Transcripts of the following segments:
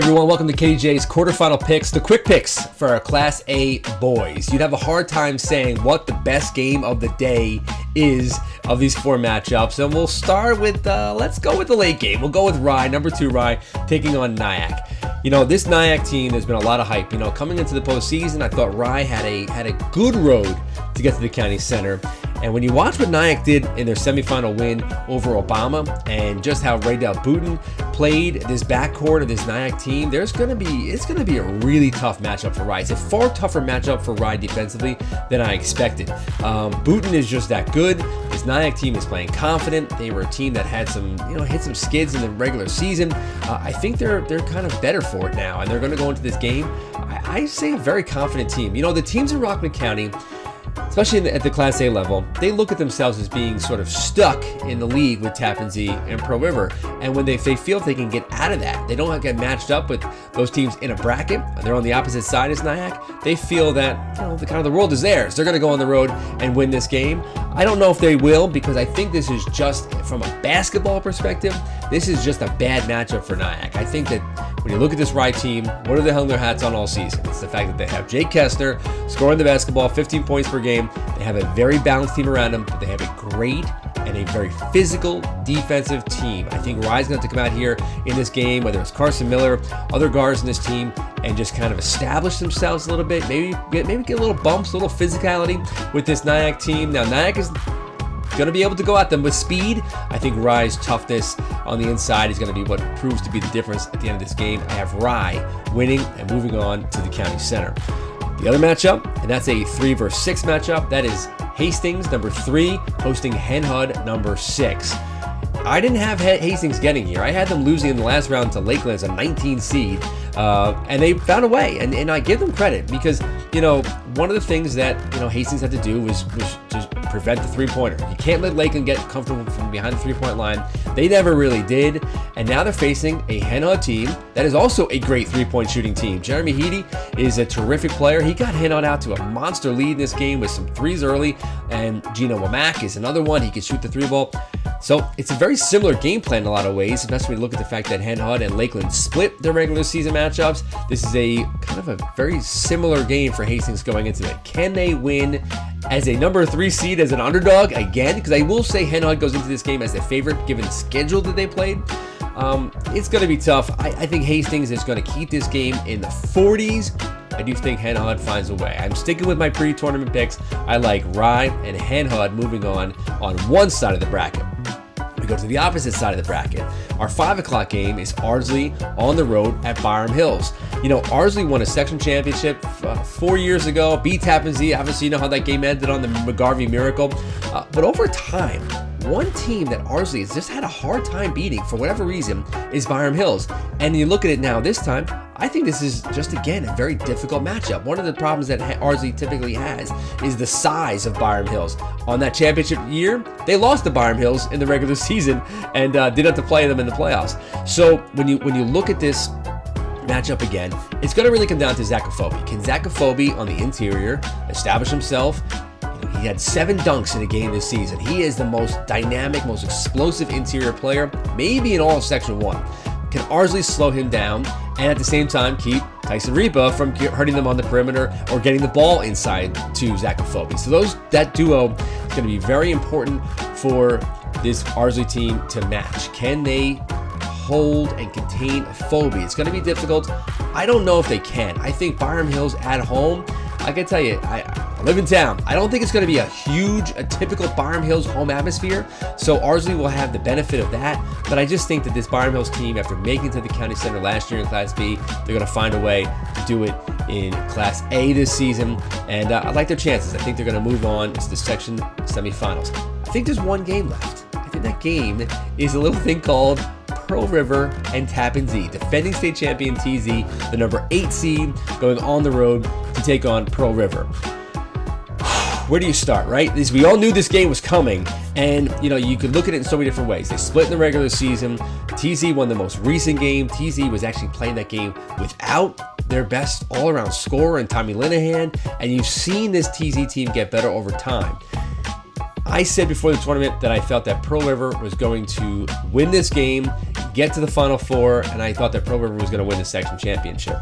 everyone, welcome to KDJ's quarterfinal picks, the quick picks for our Class A boys. You'd have a hard time saying what the best game of the day is of these four matchups, and we'll start with, let's go with the late game. We'll go with Rye, number 2 Rye, taking on Nyak. You know, this Nyak team, there's been a lot of hype. You know, coming into the postseason, I thought Rye had a good road to get to the county center. And when you watch what Nyak did in their semifinal win over Obama and just how Raydell Booten played this backcourt of this Nyak team, it's going to be a really tough matchup for Rye. It's a far tougher matchup for Rye defensively than I expected. Booten is just that good. This Nyak team is playing confident. They were a team that had hit some skids in the regular season. I think they're kind of better for it now, and they're going to go into this game. I say a very confident team. You know, the teams in Rockland County, especially at the Class A level, they look at themselves as being sort of stuck in the league with Tappan Zee and Pearl River. And when they feel they can get out of that, they don't get matched up with those teams in a bracket, they're on the opposite side as Nyak, they feel that, you know, the world is theirs. They're going to go on the road and win this game. I don't know if they will, because I think this is just, from a basketball perspective, this is just a bad matchup for Nyak. I think that when you look at this Rye team, what are they hung their hats on all season? It's the fact that they have Jake Kestner scoring the basketball, 15 points per game. They have a very balanced team around them, but they have a great and a very physical defensive team. I think Rye's going to have to come out here in this game, whether it's Carson Miller, other guards in this team, and just kind of establish themselves a little bit. Maybe get a little bumps, a little physicality with this Nyak team. Now, Nyak is going to be able to go at them with speed. I think Rye's toughness on the inside is going to be what proves to be the difference at the end of this game. I have Rye winning and moving on to the county center. The other matchup, and that's a 3 versus 6 matchup, that is Hastings, number 3, hosting Hen Hud, number 6. I didn't have Hastings getting here. I had them losing in the last round to Lakeland as a 19 seed, and they found a way, and I give them credit because, you know, one of the things that, you know, Hastings had to do was just prevent the three-pointer. You can't let Lakeland get comfortable from behind the three-point line. They never really did, and now they're facing a Hen Hud team that is also a great three-point shooting team. Jeremy Heady is a terrific player. He got Hen Hud out to a monster lead in this game with some threes early, and Gino Womack is another one. He can shoot the three ball. So it's a very similar game plan in a lot of ways, especially when you look at the fact that Hen Hud and Lakeland split their regular season matchups. This is a kind of a very similar game for Hastings going into it. Can they win as a number 3 seed, as an underdog again? Because I will say Hen Hud goes into this game as a favorite given the schedule that they played. It's going to be tough. I think Hastings is going to keep this game in the 40s. I do think Hen Hud finds a way. I'm sticking with my pre-tournament picks. I like Rye and Hen Hud moving on one side of the bracket. We go to the opposite side of the bracket. Our 5 o'clock game is Ardsley on the road at Byram Hills. You know, Ardsley won a section championship 4 years ago, beat Tappan Zee. Obviously, you know how that game ended on the McGarvey Miracle. But over time, one team that Ardsley has just had a hard time beating for whatever reason is Byram Hills. And you look at it now this time, I think this is just, again, a very difficult matchup. One of the problems that Ardsley typically has is the size of Byram Hills. On that championship year, they lost to Byram Hills in the regular season and didn't have to play them in the playoffs. So when you look at this matchup again, it's going to really come down to Zach Afobe. Can Zach Afobe on the interior establish himself? He had 7 dunks in a game this season. He is the most dynamic, most explosive interior player, maybe in all of Section 1. Can Ardsley slow him down and at the same time keep Tyson Repa from hurting them on the perimeter or getting the ball inside to Zach Afobe? So that duo is going to be very important for this Ardsley team to match. Can they hold and contain Afobe? It's going to be difficult. I don't know if they can. I think Byram Hills at home, I can tell you, I live in town. I don't think it's going to be a typical Byram Hills home atmosphere, so Ardsley will have the benefit of that, but I just think that this Byram Hills team, after making it to the county center last year in Class B, they're going to find a way to do it in Class A this season, and I like their chances. I think they're going to move on to the section semifinals. I think there's one game left. I think that game is a little thing called Pearl River and Tappan Zee. Defending state champion TZ, the number 8 seed, going on the road to take on Pearl River. Where do you start, right? We all knew this game was coming, and you know, you could look at it in so many different ways. They split in the regular season. TZ won the most recent game. TZ was actually playing that game without their best all-around scorer in Tommy Linehan, and you've seen this TZ team get better over time. I said before the tournament that I felt that Pearl River was going to win this game, get to the Final Four, and I thought that Pearl River was going to win the section championship.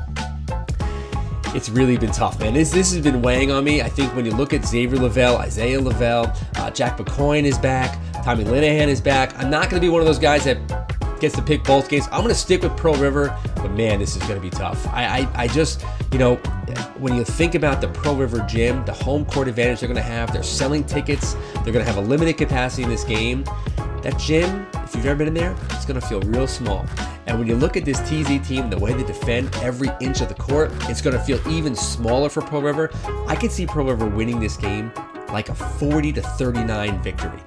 It's really been tough, man. This has been weighing on me. I think when you look at Xavier Lavelle, Isaiah Lavelle, Jack McCoyne is back, Tommy Linehan is back. I'm not going to be one of those guys that gets to pick both games. I'm going to stick with Pearl River, but man, this is going to be tough. I just, when you think about the Pearl River gym, the home court advantage they're going to have, they're selling tickets, they're going to have a limited capacity in this game. That gym, if you've ever been in there, it's going to feel real small. And when you look at this TZ team, the way they defend every inch of the court, it's going to feel even smaller for Pearl River. I could see Pearl River winning this game like a 40-39 victory.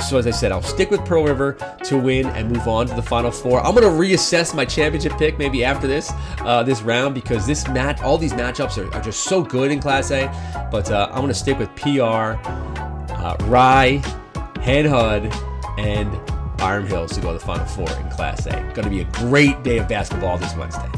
So as I said, I'll stick with Pearl River to win and move on to the Final Four. I'm going to reassess my championship pick maybe after this round, because all these matchups are just so good in Class A. But I'm going to stick with PR, Rye, Hen Hud, and Byram Hills to go to the Final Four in Class A. Going to be a great day of basketball this Wednesday.